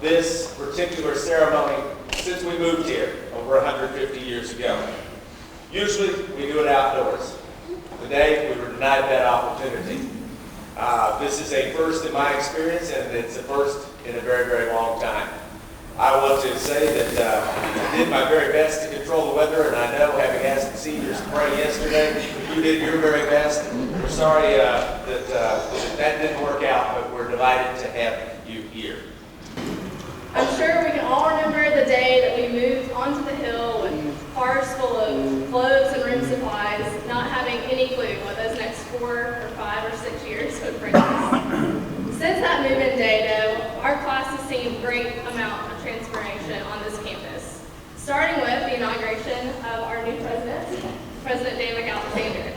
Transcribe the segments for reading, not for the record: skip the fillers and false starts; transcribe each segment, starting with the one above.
This particular ceremony since we moved here over 150 years ago. Usually we do it outdoors. Today we were denied that opportunity. This is a first in my experience, and it's a first in a very, very long time. I want to say that I did my very best to control the weather, and I know, having asked the seniors to pray yesterday, you did your very best. We're sorry that didn't work out, but we're delighted to have you here. I'm sure we can all remember the day that we moved onto the hill with cars full of clothes and room supplies, not having any clue what those next 4 or 5 or 6 years would bring us. Since that move-in day, though, our class has seen a great amount of transformation on this campus, starting with the inauguration of our new president, President David Alexander.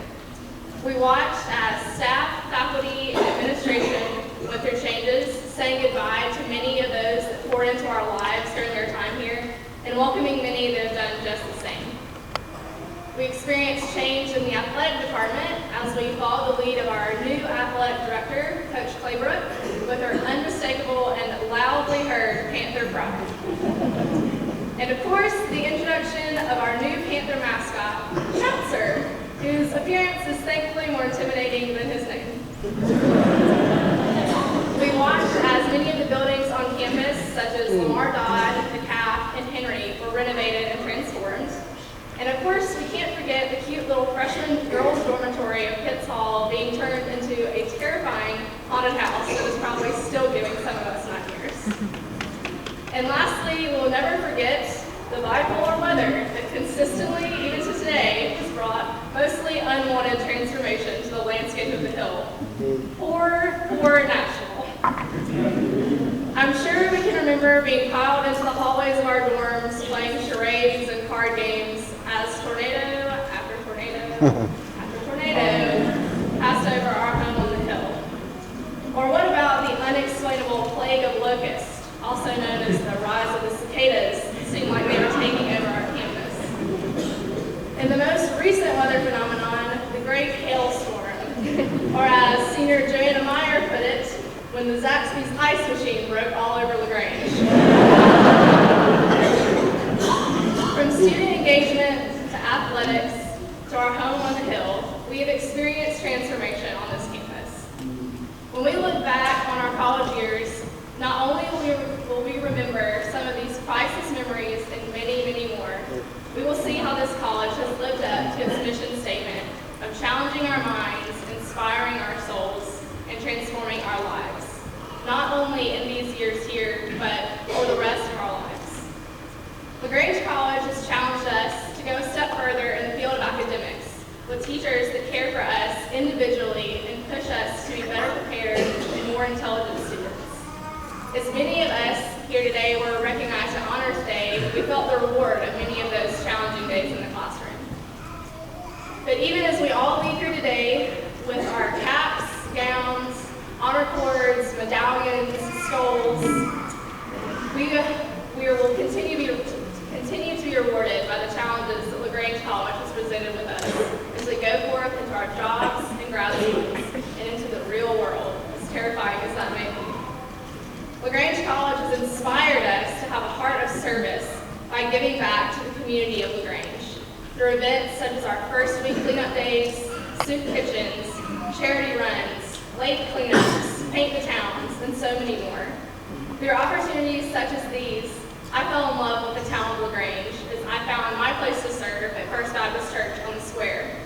We watched as staff, faculty, and administration went through changes, saying goodbye to many of those that poured into our lives during their time here, and welcoming many that have done just the same. We experienced change in the athletic department as we followed the lead of our new athletic director, Coach Claybrook, with her unmistakable and loudly heard Panther pride. And of course, the introduction of our new Panther mascot, Chatser, whose appearance is thankfully more intimidating than his name. We watched as many of the buildings on campus, such as Lamar Dodd, the CAF, and Henry, were renovated and transformed. And of course, we can't forget the cute little freshman girls' dormitory of Pitts Hall being turned into a terrifying haunted house that is probably still giving some of us nightmares. And lastly, we'll never forget the bipolar weather that consistently, even to today, has brought mostly unwanted transformation to the landscape of the hill. Poor Nashville. I'm sure we can remember being piled into the hallways of our dorms, playing charades and card games as tornado after tornado after tornado passed over our home on the hill. Or what about the unexplainable plague of locusts, also known as the rise of the cicadas, seem like they were taking over our campus. In the most recent weather phenomenon, the Great Hailstorm, or as Senior Joanna Meyer put it, when the Zaxby's ice machine broke all over LaGrange. From student engagement to athletics to our home on the hill, we have experienced transformation on this campus. When we look back on our college years, not only will we remember some of these priceless memories and many, many more, we will see how this college has lived up to its mission statement of challenging our minds, inspiring our souls, and transforming our lives. Not only in these years here, but for the rest of our lives. LaGrange College has challenged us to go a step further in the field of academics, with teachers that care for us individually and push us to be better prepared and more intelligent students. As many of us here today were recognized at Honors Day, we felt the reward of many of those challenging days in the classroom. But even as we all leave here today with our caps, gowns, honor cords, medallions, skulls, we will continue to be rewarded by the challenges that LaGrange College has presented with us as we go forth into our jobs and grad schools and into the real world, as terrifying as that may be. LaGrange College has inspired us to have a heart of service by giving back to the community of LaGrange through events such as our first week cleanup days, soup kitchens, charity runs, lake cleanups, paint the towns, and so many more. Through opportunities such as these, I fell in love with the town of LaGrange as I found my place to serve at First Baptist Church on the Square.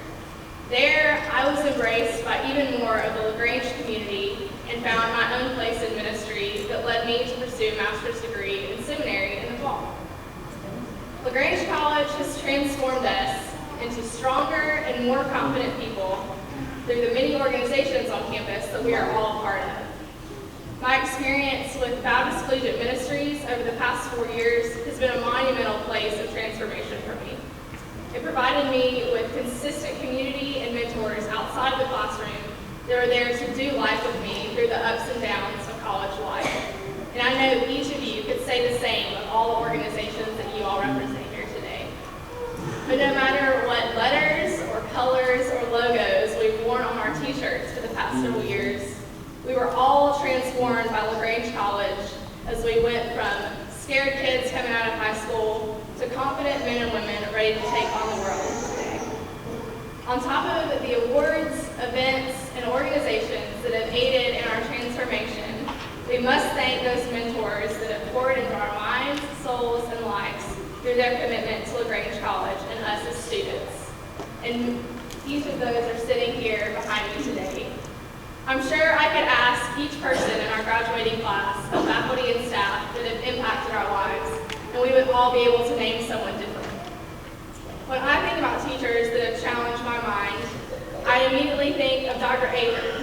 There, I was embraced by even more of the LaGrange community and found my own place in ministry that led me to pursue a master's degree in seminary in the fall. LaGrange College has transformed us into stronger and more confident people through the many organizations on campus that we are all a part of. My experience with Baptist Collegiate Ministries over the past 4 years has been a monumental place of transformation for me. It provided me with consistent community and mentors outside of the classroom that are there to do life with me through the ups and downs of college life. And I know each of you could say the same of all the organizations that you all represent here today. But no matter what letters or colors or logos we've worn on our t-shirts for the past several years, we were all transformed by LaGrange College as we went from scared kids coming out of high school to confident men and women ready to take on the world today. On top of the awards, events, and organizations that have aided in our transformation, we must thank those mentors that have poured into our minds, souls, and lives through their commitment to LaGrange College and us as students. And each of those are sitting here behind me today. I'm sure I could ask each person in our graduating class of faculty and staff that have impacted our lives, and we would all be able to name someone different. When I think about teachers that have challenged my mind, I immediately think of Dr. Aker,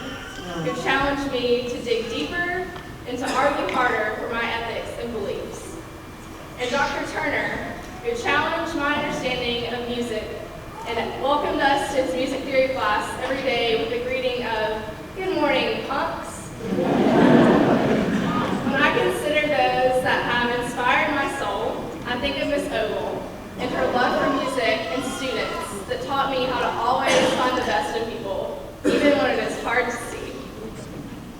who challenged me to dig deeper and to argue harder for my ethics and beliefs. And Dr. Turner, who challenged my understanding of music and welcomed us to his music theory class every day with the greeting of, "Good morning, punks." When I consider those that have inspired my soul, I think of Miss Ogle and her love for music and students that taught me how to always find the best in people, even when it is hard to see.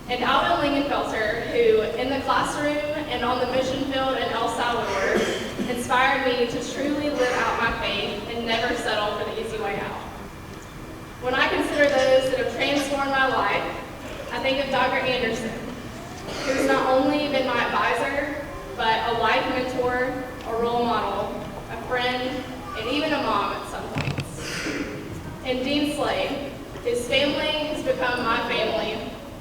And Alvin Lingenfelter, who in the classroom and on the mission field in El Salvador, inspired me to truly live out my faith and never settle for the easy way out. When I consider those that have transformed my life, I think of Dr. Anderson, who's not only been my advisor, but a life mentor, a role model, a friend, and even a mom at some points. And Dean Slade, whose family has become my family,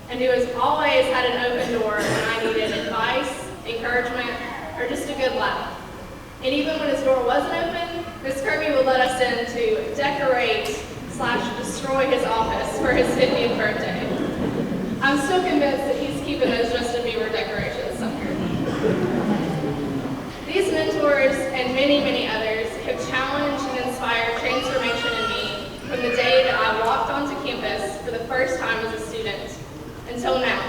and who has always had an open door when I needed advice, encouragement, or just a good laugh. And even when his door wasn't open, Miss Kirby would let us in to decorate/destroy his office for his 50th birthday. I'm still convinced that he's keeping those Justin Bieber decorations somewhere. These mentors and many, many others have challenged and inspired transformation in me from the day that I walked onto campus for the first time as a student until now,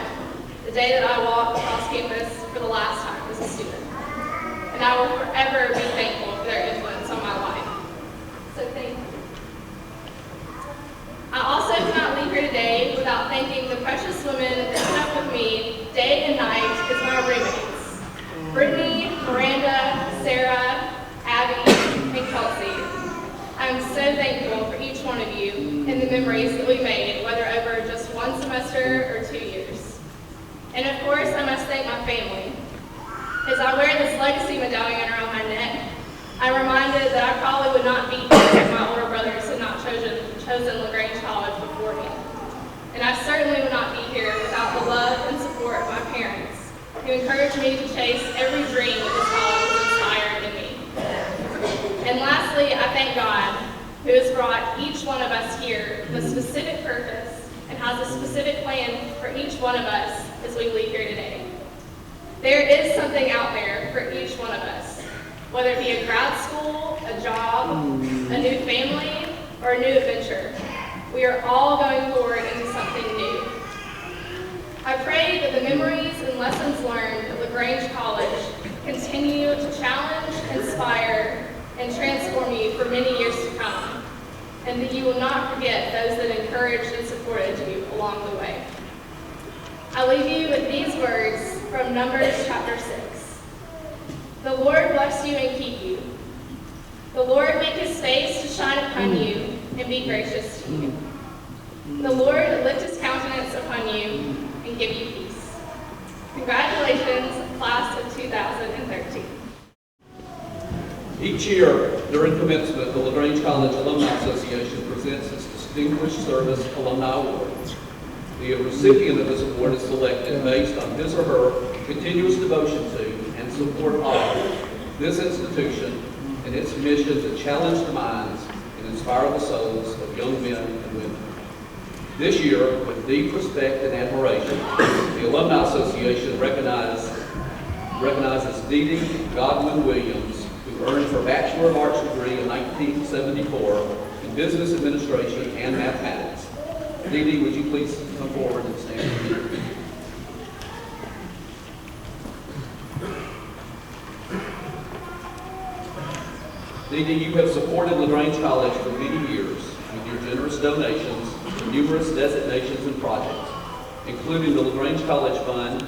the day that I walked across campus for the last time as a student, and I will forever be thankful for their influence on my life. So thank you. I also cannot leave here today without thanking the precious women that put up with me day and night as my roommates. Brittany, Miranda, Sarah, Abby, and Kelsey. I am so thankful for each one of you and the memories that we made, whether over just one semester or 2 years. And of course, I must thank my family. As I wear this legacy medallion around my neck, I'm reminded that I probably would not be here if my older brothers had not chosen LaGrange College before me. And I certainly would not be here without the love and support of my parents, who encouraged me to chase every dream that this college was inspired in me. And lastly, I thank God, who has brought each one of us here with a specific purpose and has a specific plan for each one of us as we leave here today. There is something out there for each one of us, whether it be a grad school, a job, a new family, or a new adventure. We are all going forward into something new. I pray that the memories and lessons learned at LaGrange College continue to challenge, inspire, and transform you for many years to come, and that you will not forget those that encouraged and supported you along the way. I leave you with these words from Numbers chapter 6. The Lord bless you and keep you. The Lord make his face to shine upon you and be gracious to you. The Lord lift his countenance upon you and give you peace. Congratulations, class of 2013. Each year, during commencement, the LaGrange College Alumni Association presents its Distinguished Service Alumni Award. The recipient of this award is selected based on his or her continuous devotion to and support of this institution and its mission to challenge the minds and inspire the souls of young men and women. This year, with deep respect and admiration, the Alumni Association recognizes Dee Dee Godwin Williams, who earned her Bachelor of Arts degree in 1974 in Business Administration and Mathematics. Dee Dee, would you please come forward and stand with me? Dee Dee, you have supported LaGrange College for many years with your generous donations to numerous designations and projects, including the LaGrange College Fund,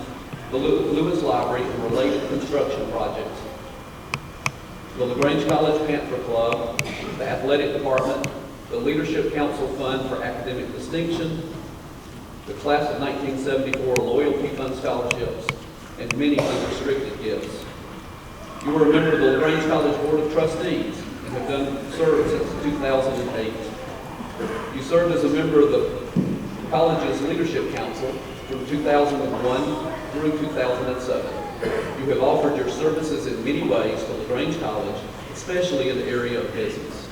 the Lewis Library, and related construction projects, the LaGrange College Panther Club, the Athletic Department, the Leadership Council Fund for Academic Distinction, the Class of 1974 Loyalty Fund Scholarships, and many unrestricted gifts. You are a member of the LaGrange College Board of Trustees and have served since 2008. You served as a member of the college's Leadership Council from 2001 through 2007. You have offered your services in many ways to LaGrange College, especially in the area of business.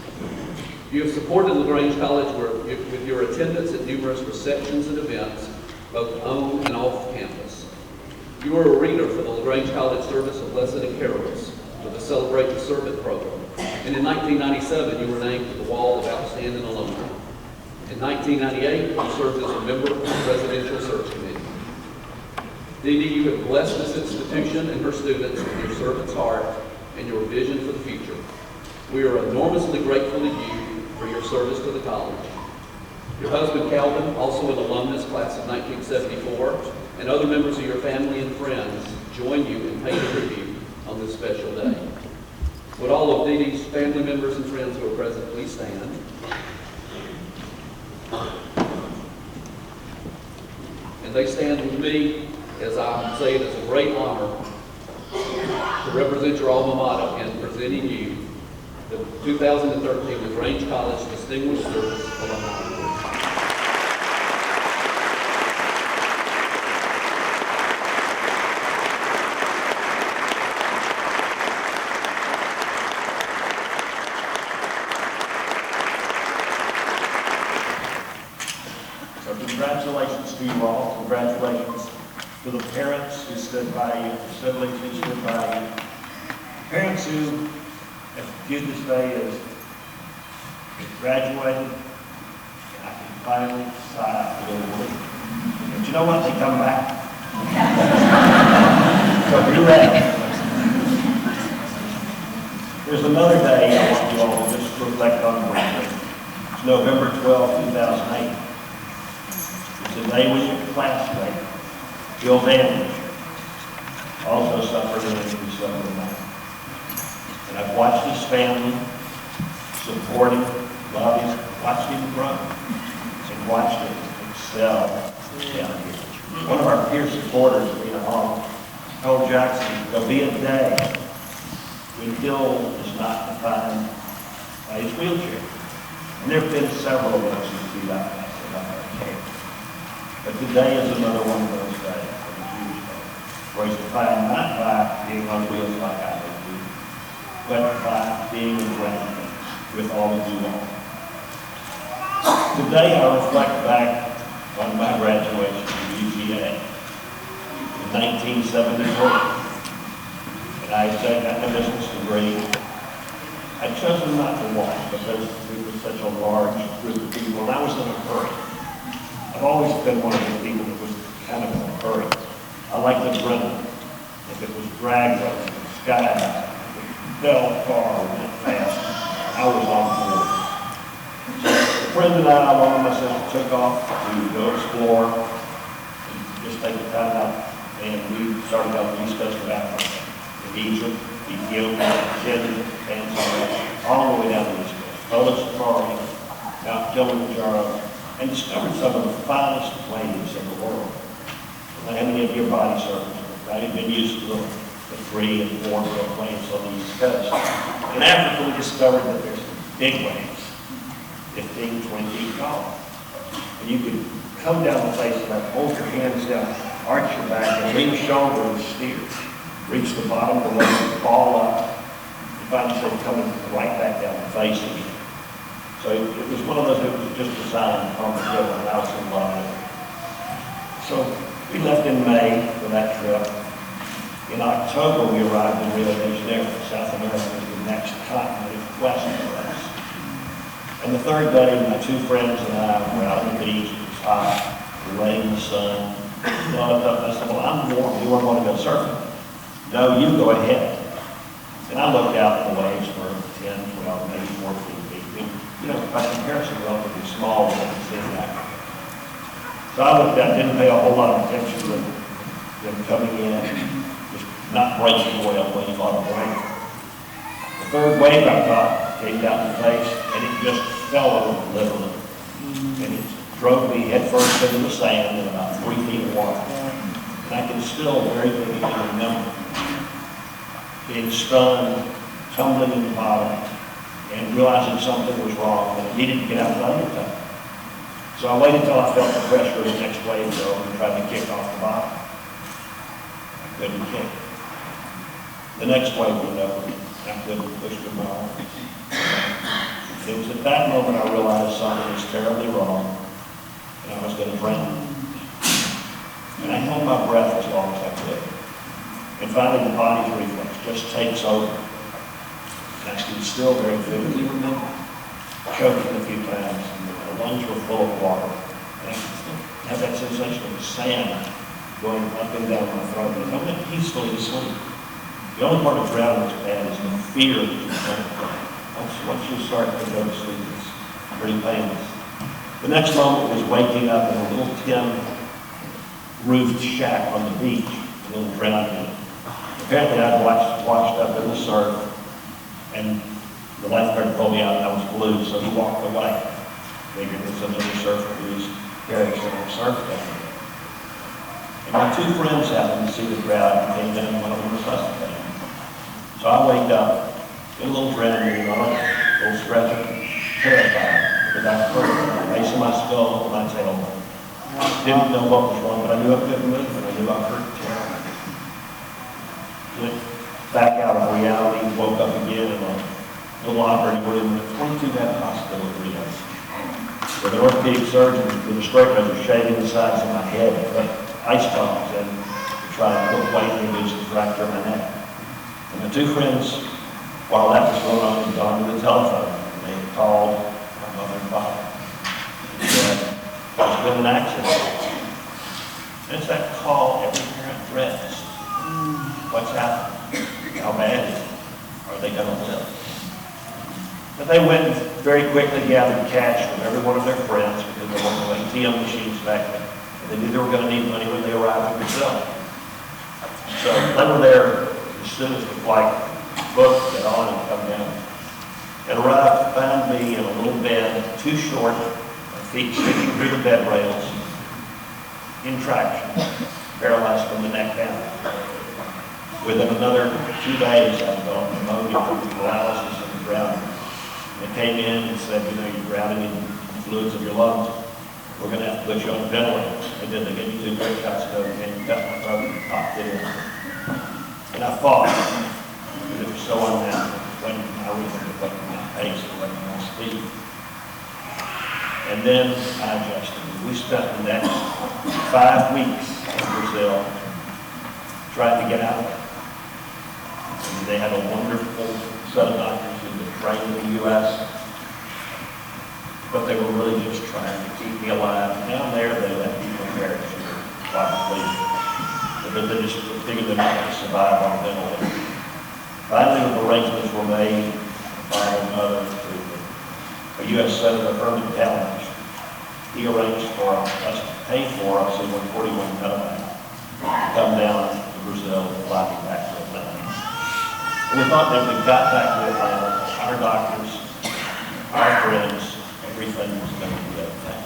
You have supported LaGrange College with your attendance at numerous receptions and events, both on and off campus. You were a reader for the LaGrange College Service of Lesson and Carols for the Celebrate the Servant program. And in 1997, you were named to the Wall of Outstanding Alumni. In 1998, you served as a member of the Presidential Search Committee. Dee Dee, you have blessed this institution and her students with your servant's heart and your vision for the future. We are enormously grateful to you for your service to the college. Your husband, Calvin, also an alumnus class of 1974, and other members of your family and friends join you in paying tribute on this special day. Would all of Dee Dee's family members and friends who are present please stand? And they stand with me as I say it is a great honor to represent your alma mater in presenting you the 2013 LaGrange College Distinguished Service Alumni Award. So congratulations to you all. Congratulations to the parents who stood by you, siblings who stood by you, parents who have viewed this day as graduated. I can finally sigh a little bit. But you know what? They come back. So you're ready. another day I want you all to just reflect on briefly. It's November 12, 2008. It's the day when your classmate, Bill Dandridge, also suffered an injury Sunday night. And I've watched his family support him, love him, watched him grow, and watched him excel down here. One of our peer supporters, Lena Hall, told Jackson, there'll be a day when Bill is not defined by his wheelchair. And there have been several of those who do that in our care. But today is another one of those days, a huge day, where he's defined not by being on wheels like I do, but by being around with all of you all. Today I reflect back on my graduation from UGA in 1973. And I got my business degree. I chose not to walk because it was such a large group of people, and I was in a hurry. I've always been one of the people that was kind of in a hurry. I like the adrenaline. If it was drag racing, skydiving, fell far, went fast, I was on board. So a friend and I, along with my sister, took off to go explore and just take the time out. And we started out the east coast of Africa, in Egypt, Ethiopia, Kenya, Tanzania, all the way down the east coast. Photo safari, Mount Kilimanjaro, and discovered some of the finest plains in the world. How many of your body surfers have been used to the 3 and 4 mile plains on the east coast? In Africa, we discovered that there's big waves, 15, 20 feet tall. And you could come down the face of that, hold your hands down, arch your back, and lean shoulder and steer. Reach the bottom of the wave, fall up, and find yourself coming right back down the face again. So it was one of those that was just designed on the hill, and I was in love with it. So we left in May for that trip. In October, we arrived in Rio de Janeiro. South America was the next continent west of us. And the third day, my 2 friends and I were out on the beach. It was hot, rain, the sun. I said, well, I'm warm. You want to go surfing? No, you go ahead. And I looked out, and the waves were 10, 12, maybe 14 feet. You know, by comparison, relatively small when it's in Africa. So I looked out, didn't pay a whole lot of attention to them coming in, just not breaking the whale when he caught a wave. The third wave I caught came down the face, and it just fell over literally. And it drove me headfirst into the sand in about 3 feet of water. And I can still very vividly remember being stunned, tumbling in the bottom, and realizing something was wrong, and I needed to get out of the undertow. So I waited until I felt the pressure of the next wave go and tried to kick off the bottom. I couldn't kick. The next wave went over. I couldn't push the ball. It was at that moment I realized something was terribly wrong, and I was going to drown. And I held my breath as long as I could. And finally, the body's reflex just takes over. And I can still very vividly remember choking a few times. The lungs were full of water. And I can still have that sensation of sand going up and down my throat. But I went peacefully to sleep. The only part of drowning that's bad is the fear that you don't. Once you start to go to sleep, it's pretty painless. The next moment was waking up in a little tin roofed shack on the beach, a little drowning unit. Apparently I'd washed up in the surf, and the lifeguard pulled me out and I was blue, so he walked away. Figured there's another surfer who's carrying some surf down there. And my 2 friends happened to see the crowd and came down, and one of them was resuscitated. So I waked up in a little adrenaline on a little stretcher, terrified, because I hurt the base of my skull and my tailbone. Didn't know what was wrong, but I knew I couldn't move, and I knew I hurt terribly. Went back out of reality, woke up again in a little operating room in a 22-bed hospital in Rio, with an orthopedic surgeon with a straight razor shaving the sides of my head, put ice tongs in to try and put weight and reduce the fracture of my neck. And my 2 friends, while that was going on, had gone to the telephone, and they had called my mother and father. And said, there's been an accident. And it's that call every parent dreads. What's happened? How bad is it? Are they going to live? But they went and very quickly gathered cash from every one of their friends because there weren't no ATM machines back then. And they knew they were going to need money when they arrived in Brazil. So they were there as soon as the flight booked, got on and come down. And arrived to find me in a little bed, too short, my feet sticking through the bed rails, in traction, paralyzed from the neck down. Within another 2 days, I was on pneumonia from paralysis and drowning. They came in and said, you know, you're drowning in the fluids of your lungs. We're going to have to put you on a ventilator. They did. They gave me 2 great shots of cocaine, cut my throat, and popped it in. And I fought because it was so unnatural. When I was reflecting my pace, reflecting my speed. And then I adjusted. We spent the next 5 weeks in Brazil trying to get out of it. And they had a wonderful set of doctors who were trained in the U.S., but they were really just trying to keep me alive. Down there, they let people perish quite pleased. Because they just figured they're not going to survive on a ventilator. Finally, arrangements were made, father and mother, to a U.S. Senator Herman Talmadge. He arranged for us to pay for a C-141 medevac to come down to Brazil and fly me back to Atlanta. And we thought that if we got back to Atlanta, our doctors, our friends, everything was going to be okay.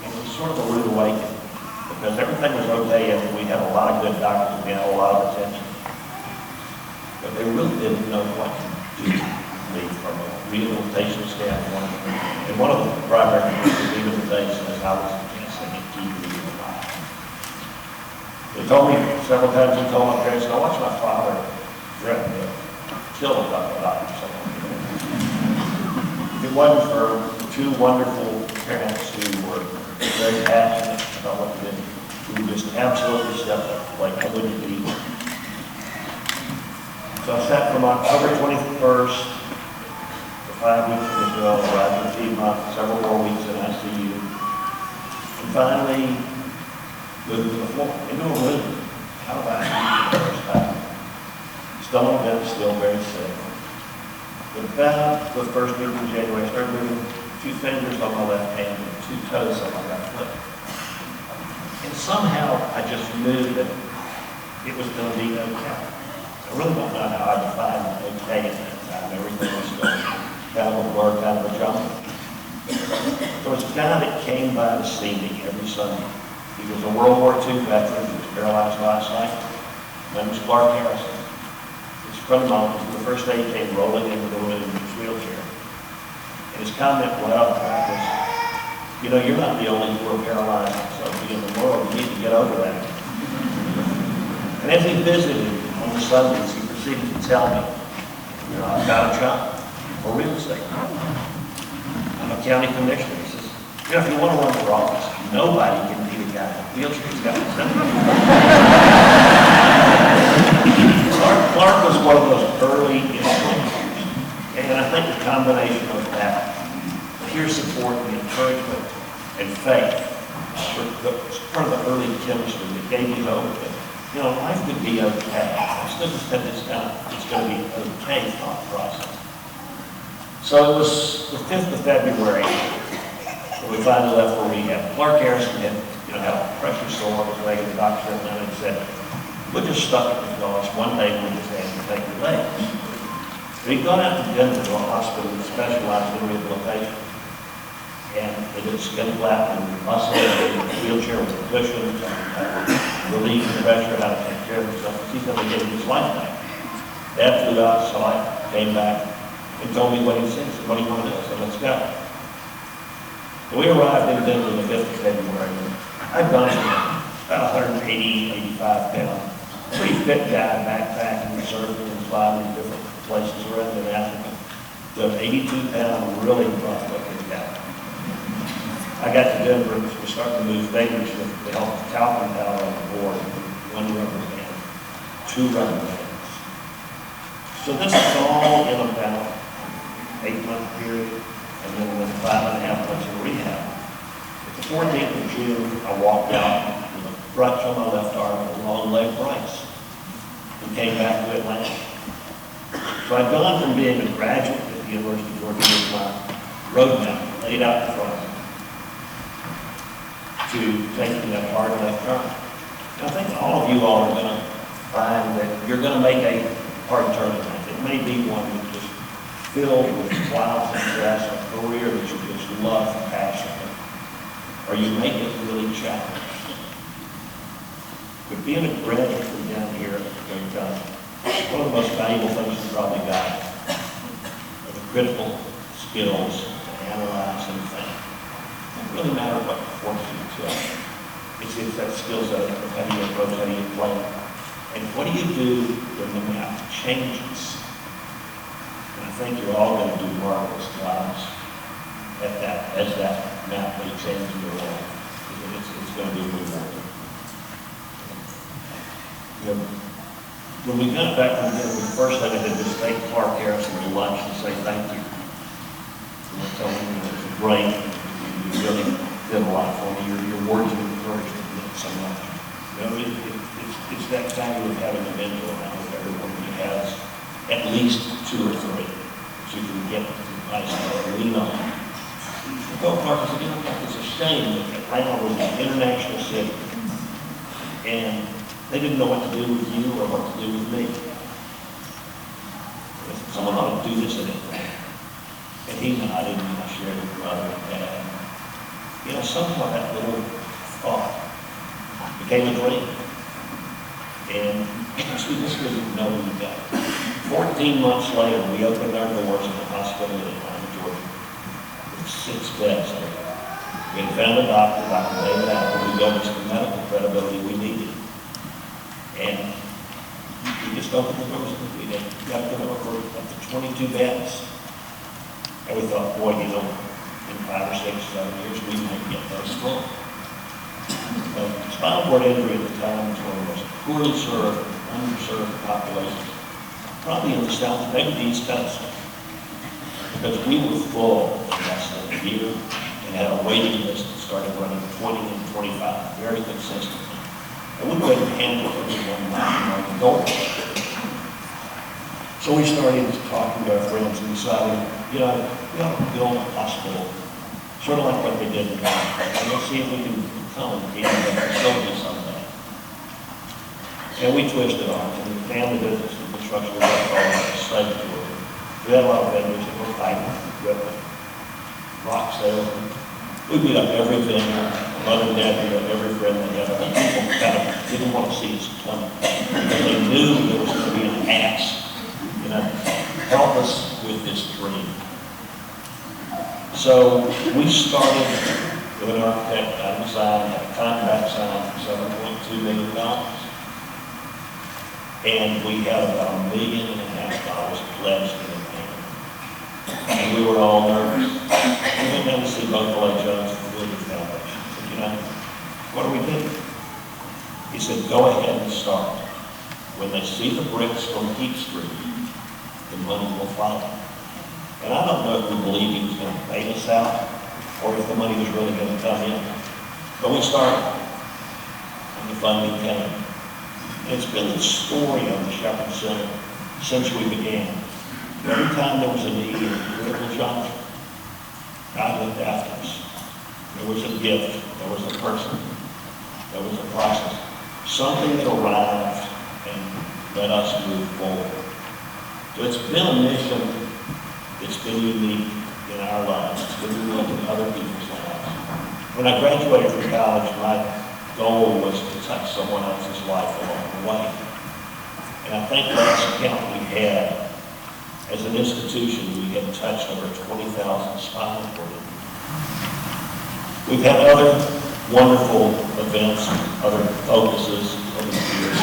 It was sort of a rude awakening because everything was okay and we had a lot of good doctors and we had a lot of attention. But they really didn't know what to do with me from a rehabilitation standpoint. And one of the primary reasons even today says I was guessing and keeping me alive. They told me several times, they told my parents, I watched my father threaten to kill a couple of doctors. If it wasn't for 2 wonderful parents who were very passionate about what they did, who just absolutely stepped up, like I wouldn't be. So I sat from October 21st for 5 weeks in Brazil, arrived in Piedmont, several more weeks in ICU, and finally moved to the floor, into a room, out of ICU for the first time. Still on bed, still very sick. But about the first week in January, I started moving 2 fingers on my left hand and 2 toes on my right foot. And somehow I just knew that it was going to be okay. I really don't know how I defined okay at that time. Everything was still kind of a blur, kind of a jumble. There was a guy that came by to see me every Sunday. He was a World War II veteran. He was paralyzed last night. His name was Clark Harrison. His friend of mine, the first day he came rolling into the room in his wheelchair. And his comment right off the bat was, you know, you're not the only poor paralyzed somebody in the world. You need to get over that. And as he visited on the Sundays, he proceeded to tell me, you know, I've got a job for real estate. I'm a county commissioner. He says, you know, if you want to run for office, nobody can beat a guy in a wheelchair. He's got Clark was one of those early influencers. And I think the combination of that peer support and encouragement and faith was part of the early chemistry that gave me hope that, you know, life could be okay. Instead of spending this down, it's going to be an okay thought process. So it was the 5th of February when we finally left for rehab. Clark Harrison had, you know, had a pressure sore on his leg, and the doctor came down and said, we're just stuck at this gauze. One day we'll just have to take your legs. But he'd gone out to Denver to a hospital that specialized in rehabilitation. And they did a skin flap and muscle and a wheelchair with a cushion, relieve the pressure, how to take care of himself. He's going to give him his life back. Dad flew out, saw it, came back, and told me what he said. What do you want to do? I said, let's go. And we arrived in Denver on the 5th of February. I'd gone from about 180, 85 pounds. Pretty fit guy, backpacking, surfing, and flying in different places around in Africa. To an 82-pound, really rough-looking guy. I got to Denver and was starting to move fingers with the help of talcum powder on the board, 1 rubber band, 2 rubber bands. So this is all in about 8-month period, and then within 5.5 months of rehab. At the 14th of June, I walked out with a crutch on my left arm and a long leg brace, and came back to Atlanta. So I've gone from being a graduate at the University of Georgia with my roadmap laid out in front of me to taking that hard left turn. And I think all of you all are going to find that you're going to make a hard turn in life. It may be one that's just filled with wild success, a career that you just love passionately, or you make it really challenging. But being a graduate from down here at LaGrange College, one of the most valuable things you probably got are the critical skills to analyze and think. It doesn't really matter what course you took. It's that skill set of how do you approach, how do you play, and what do you do when the map changes. And I think you're all going to do marvelous jobs at that, as that map may change in your life. It's going to be rewarding. You know, when we got back from dinner, the first thing I did was take Clark Harrison to lunch and say thank you. And I told him it was great. You really did a lot for me. Your words of encouragement meant so much. You know, it's that value of having a mentor around with everyone who has at least 2 or 3 that you can get advice or lean on. I told Clark, I said, you know, it's a shame that Atlanta was an international city. And they didn't know what to do with you or what to do with me. Someone ought to do this in Atlanta. And he nodded, and I shared with brother and dad. You know, somehow that little thought became a dream. And we just didn't know we got it. 14 months later, we opened our doors in the hospital in Atlanta, Georgia, with 6 beds there. We had found a doctor, Dr. David Apple, who gave us the medical credibility we needed. And we just opened the doors and we got to go for up to 22 beds. And we thought, boy, you know, in 5 or 6, 7 years, we might get those full. Spinal cord injury at the time was one of the most poorly served, underserved populations, probably in the South, maybe the East Coast. Because we were full in less than a year and had a waiting list that started running 20 and 25 very consistently. And we couldn't handle everyone knocking on the door. So we started talking to our friends and decided, you know, we ought to build a hospital, sort of like what they did in Ghana. Let's see if we can come and get a facility someday. And we twisted arms, and the family business and construction was all on the slave tour. We had a lot of vendors that were fighting equipment, rock salesmen. We beat up every vendor. Mother and Dad beat up every friend they had. People kind of didn't want to see us coming. Because they knew there was going to be an axe, you know, help us with this dream. So we started with an architect, got a design, had a contract signed for $7.2 million. And we had about $1.5 million pledged in the payment. And we were all nervous. We went down to see both L.A. Jones and the Williams Foundation. You know, what do we do? He said, go ahead and start. When they see the bricks from Heat Street, the money will follow. And I don't know if we believe he was going to bail us out or if the money was really going to come in. But we started, and the funding came. And it's been the story of the Shepherd Center since we began. Every time there was a need in a critical juncture, God looked after us. There was a gift, there was a person, there was a process. Something that arrived and let us move forward. So it's been a mission that's been unique in our lives. It's been unique in other people's lives. When I graduated from college, my goal was to touch someone else's life along the way. And I think last count we had, as an institution, we had touched over 20,000 spinal cord injuries. We've had other wonderful events, other focuses over the years.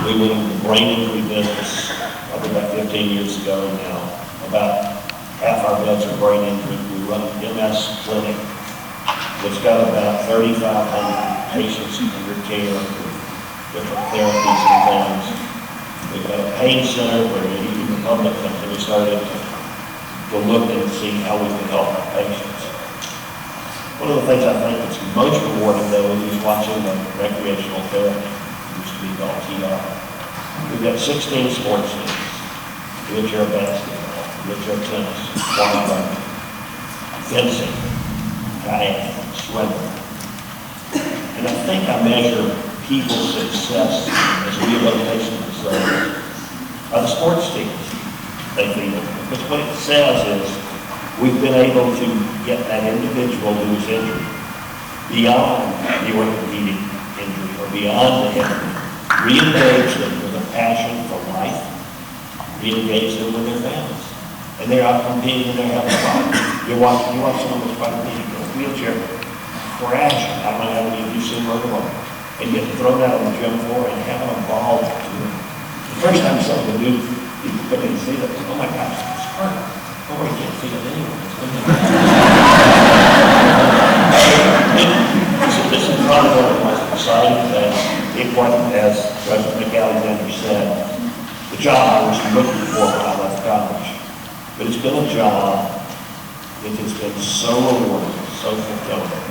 We went into the brain injury business probably about 15 years ago now. About half our beds are brain injury. We run an MS clinic that's got about 3,500 patients under care with different therapies and things. We've got a pain center where even the public comes and we started to look and see how we can help our patients. One of the things I think that's most rewarding, though, is watching the recreational therapy. It used to be called TR. We've got 16 sports teams. wheelchair basketball, wheelchair tennis, volleyball, fencing, kayak, swimming. And I think I measure people's success as rehabilitation facilities by the sports teams they lead. Because what it says is we've been able to get that individual who is injured beyond the orthopedic injury or beyond the injury, re-engage them with a passion for life, re-engage them with their families. And they're out competing in their health problem. You watch someone that's quadriplegic in a wheelchair crash. I don't know how many of you seen Road and get thrown out on the gym floor and have a ball to them. The first time someone knew, you couldn't see that, oh my gosh, it's hard. Oh, I can't feel it anyway. This is probably one of the most exciting things. It wasn't, as President McAlexander said, the job I was looking for when I left college. But it's been a job that has been so rewarding, so fulfilling.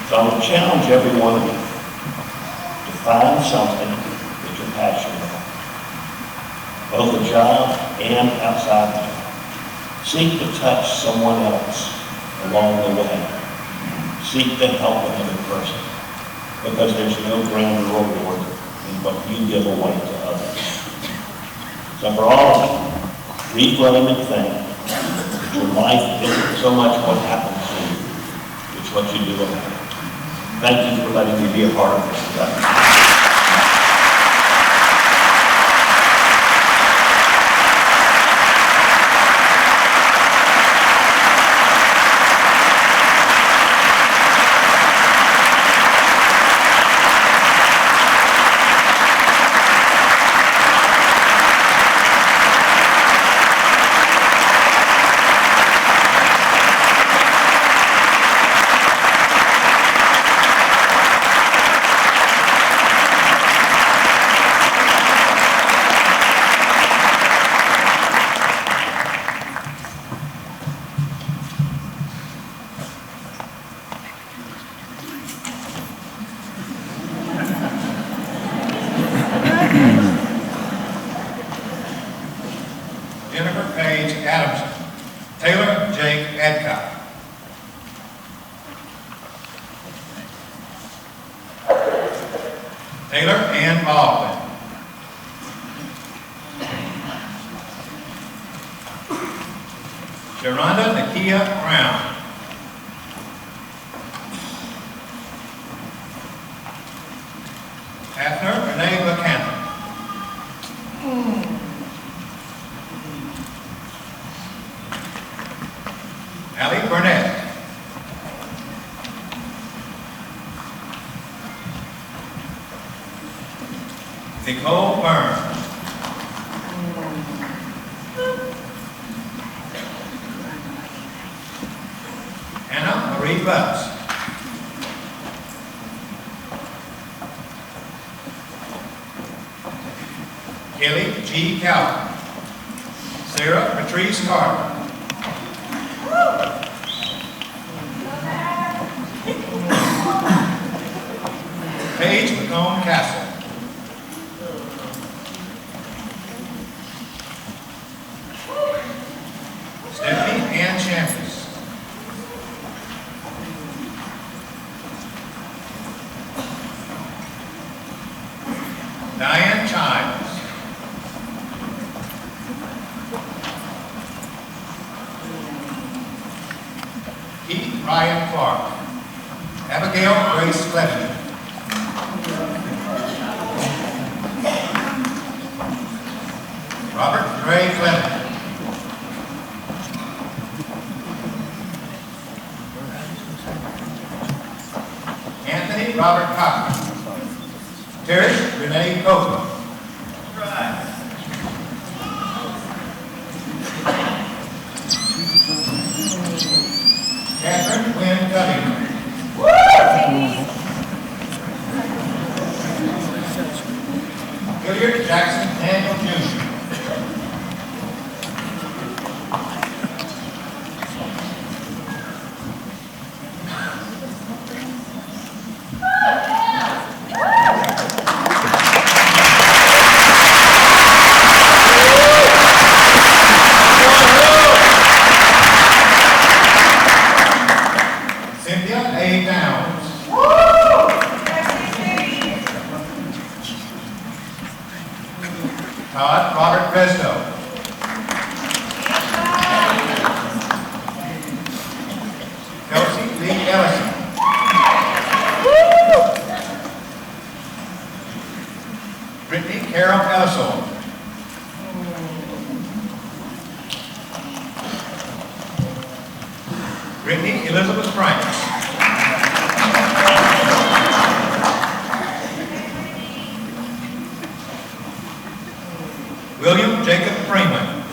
So I would challenge every one of you to find something that you're passionate about, both the job and outside the job. Seek to touch someone else along the way. Seek to help another person, because there's no grander reward than what you give away to others. So for all of you, reframe and think that your life isn't so much what happens to you, it's what you do about it. Thank you for letting me be a part of this today. Scott Robert Presto. Kelsey Lee Ellison. Brittany Carol Ellison. Brittany Elizabeth Franks. William Jacob Freeman.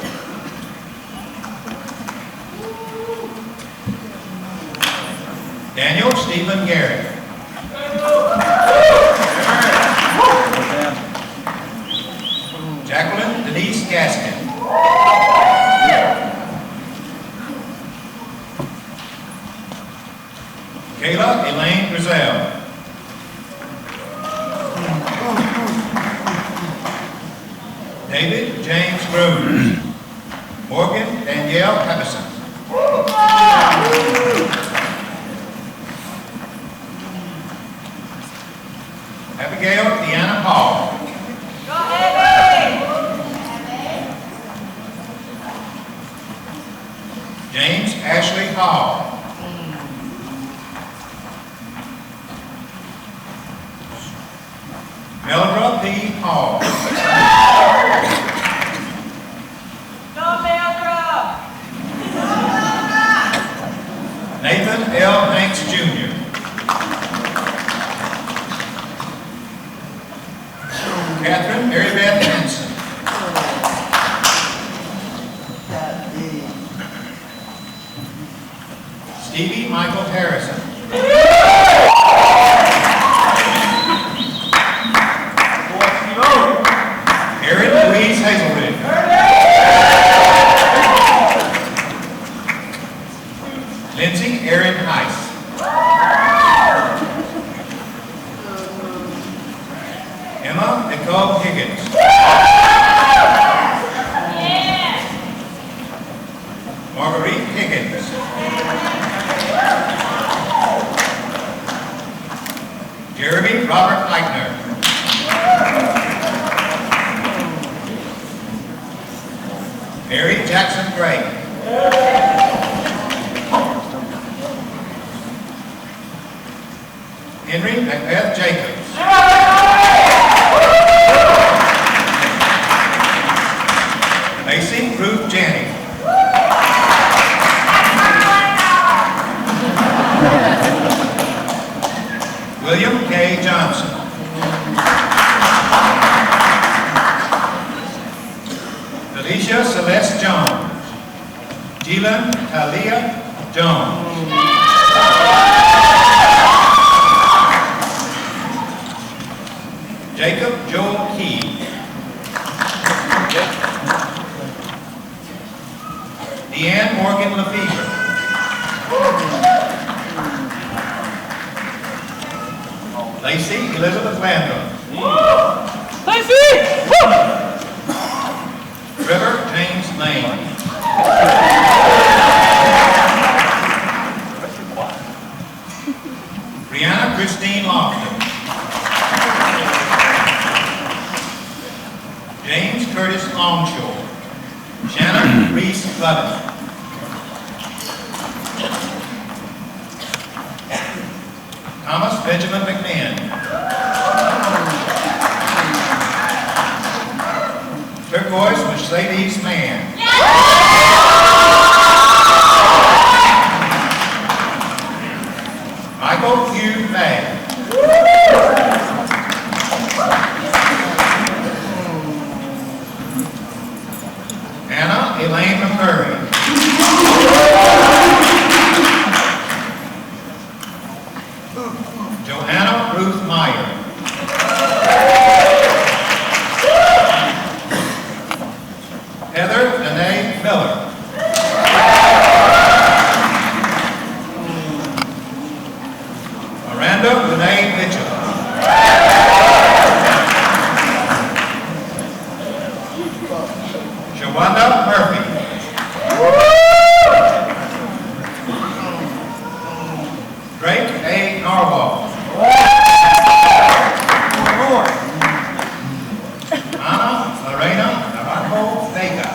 Daniel Stephen Gary. Jacqueline Denise Gaskin. Kayla Elaine Griselle. David James Rose. Morgan Danielle Hevison. Abigail Deanna Hall. James Ashley Hall. Meldra P. Hall. Nathan L. Hanks Jr. Catherine Mary Beth Hanson. Stevie Michael Harrison. Erin Louise Hazelwood. Lindsay Erin Heiss. Emma Nicole Higgins. Marguerite Higgins. Jeremy Robert Eichner. Mary Jackson Gray. Henry Macbeth Jacobs. Macy Ruth Janney. William K. Johnson. Felicia Celeste Jones. Jeelan Talia Jones. Jacob Joel Key. Deanne Morgan Lefevre. Lacey Elizabeth Landrum. Lacey! Trevor James Lane. Brianna Christine Lofton. James Curtis Longshore. Shannon Reese Levin. Thomas Benjamin McMahon. Turquoise Mercedes Mann. Michael Q. May. Anna Elaine McCurry. Johanna Ruth Meyer. Heather Danae Miller. Miranda Renee Mitchell. Shawanda Murphy. Drake A. Narwhal. Anna Lorena Vega.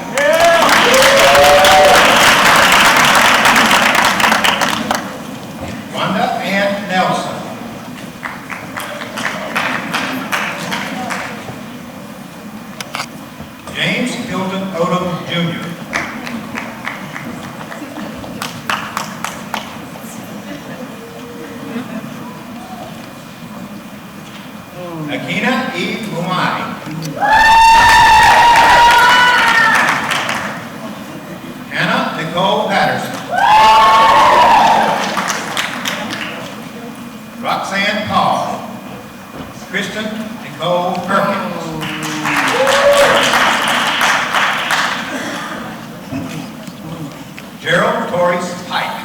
Wanda Ann Nelson. James Hilton Odom Jr. Akina E. Mumai. Hannah Nicole Patterson. Roxanne Paul. Kristen Nicole Perkins. Gerald Torres Pike.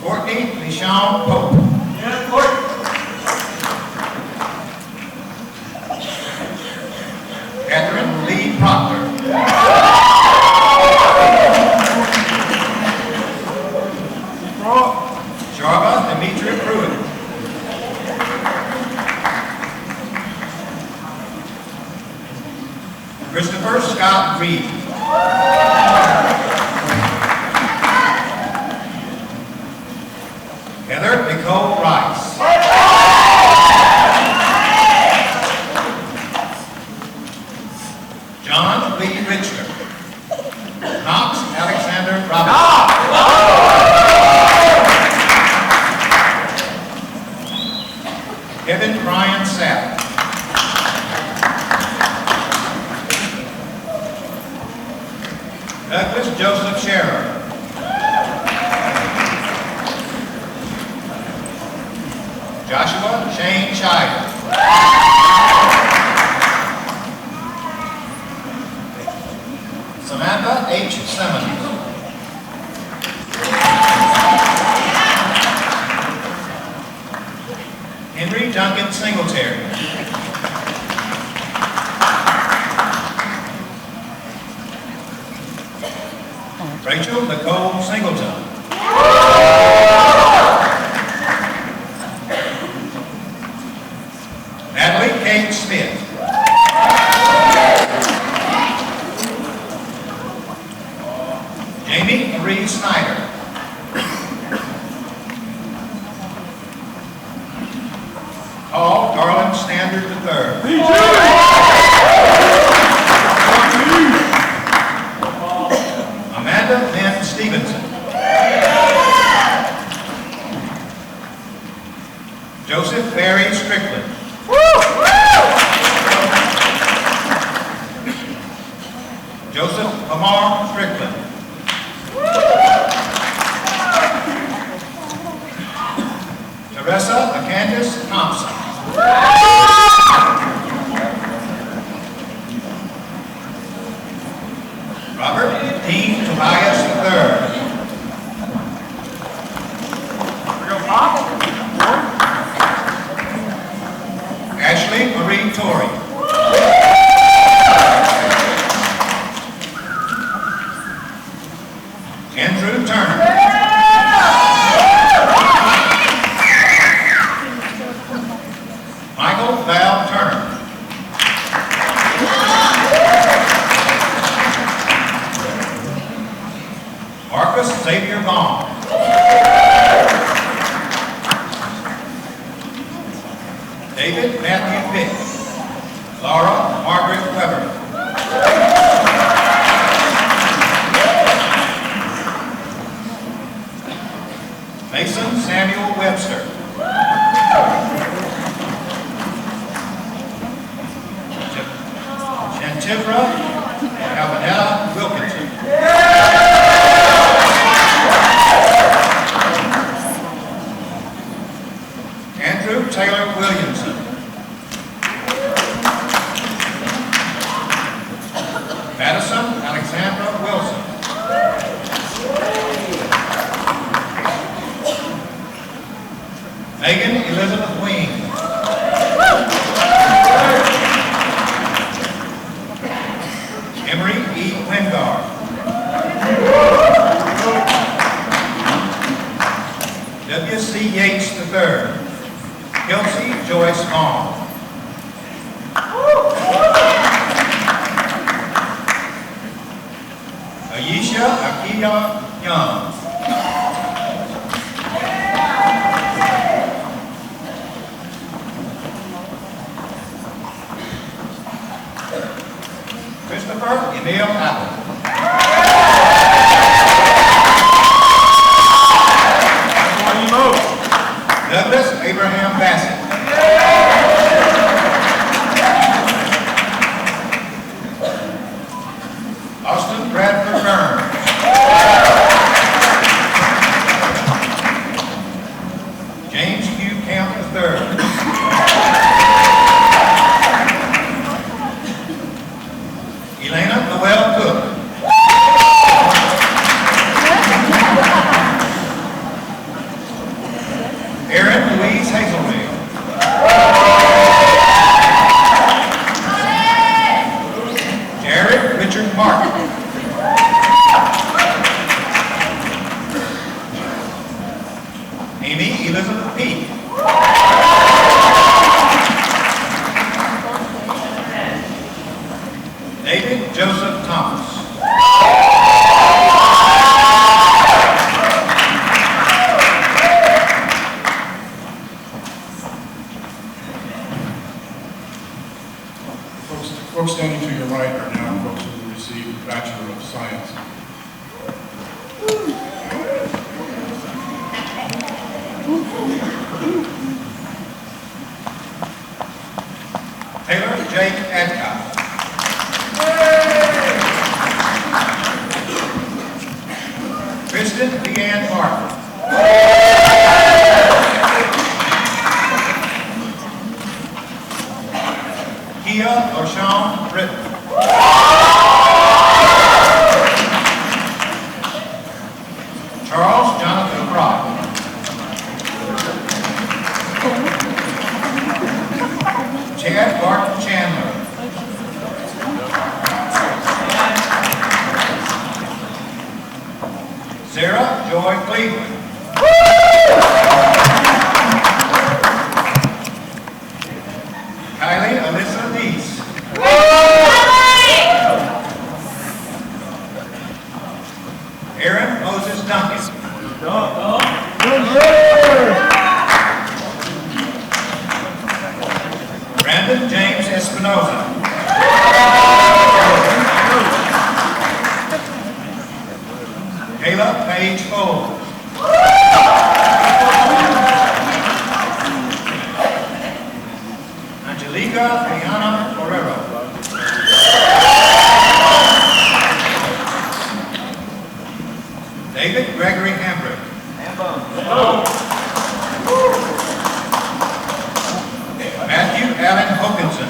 Courtney Michonne Pope. Catherine Lee Proctor. Sharba Demetria Pruitt. Christopher Scott Reed. Heather Nicole Rice. John Lee Richler. Knox Alexander Robinson. Kevin Brian Sapp. Douglas Joseph Scherer. Joshua Shane Shire. Samantha H. Simmons. Henry Duncan Singletary. Rachel Nicole Singleton. Natalie Kate Smith. Jamie Marie Snyder. Paul Garland Standard III. Amanda Lynn Stevenson. Joseph Barry Strickland. Joseph Lamar Strickland. Teresa Acantis Thompson. Robert Dean Tobias III. Ashley Marie Torrey. Andrew Turner. Michael Val Turner. Marcus Xavier Vaughn. David Matthew Pitt. Laura Margaret Weber. Mason Samuel Webster. Chantivra Alvanetta Wilkinson. Andrew Taylor Williamson. Madison Alexandra Wilson. Megan Elizabeth Wing. Emery E. Wingard. W.C. Yates III. Kelsey Joyce Long. Kia Young. Christopher Emil Apple. Douglas Abraham Bassett. Austin Bradford Burns. James Hugh Camp III. Elena Noel Cook. Erin Louise Hazelmead. Jared Richard Martin. Amy Elizabeth Peake. David Joseph Thomas. Folks standing to your right are now folks who will receive the Bachelor of Science. Taylor Jake Adcock. Kristen Leanne Martin. Kia O'Shawn Britton. Charles Jonathan Brock. Chad Barton Chandler. Sarah Joy Cleveland. Kylie Alyssa Deese. Aaron Moses Duncan. Brandon James Espinoza. Kayla Paige Cole. Angelica Ayana Ferrero. David Gregory Hambrick. Matthew Allen Hokinson.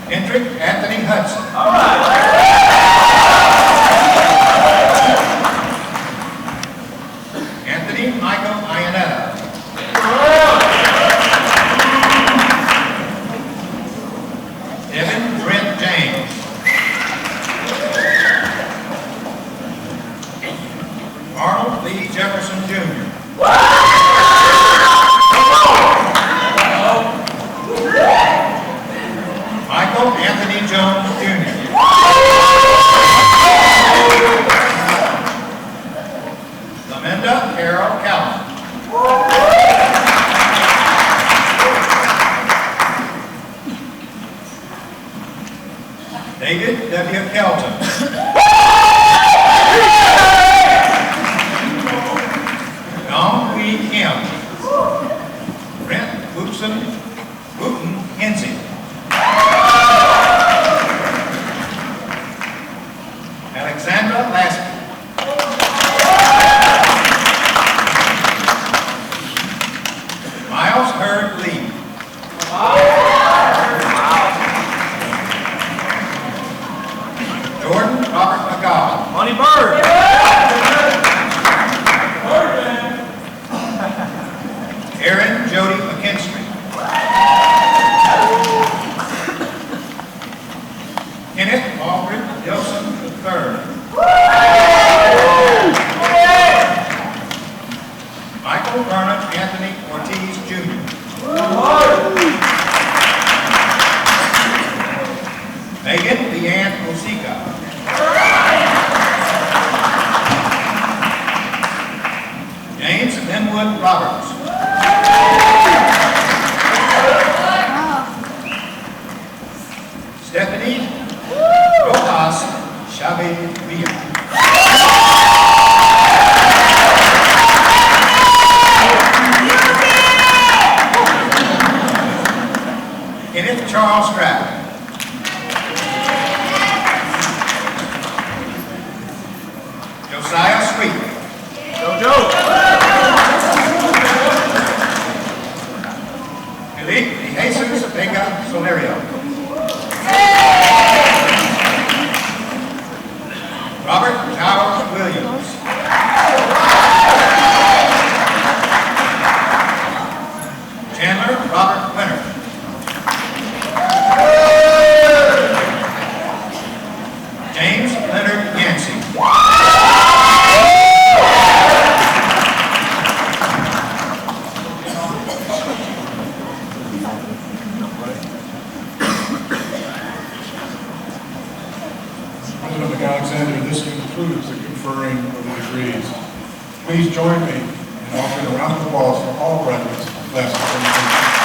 Hendrick Anthony Hudson. Anthony Michael Iannetta. Devin Brent James. Arnold Lee Jefferson Jr. Michael Anthony Jones Jr. Laminda Carol Callan. David W. Kelton. Dong Lee Kim. Brent Wooten Hensey. Alexandra Lasky. Miles Hurd Lee. Jordan Robert McGowan. Money Bird. Aaron Jody McKinstry. Kenneth Alfred Wilson III. Michael Vernon Anthony Ortiz Jr. Glenwood Roberts. Stephanie Rojas Chavez-Villa. Kenneth Charles Stratton. Josiah Sweet. Felipe de Jesus Vega Solerio. Robert Tower Williams. Chandler Robert Winter. James Leonard Yancey. President McAlexander, this concludes the conferring of the degrees. Please join me in offering a round of applause for all graduates of class of 2022.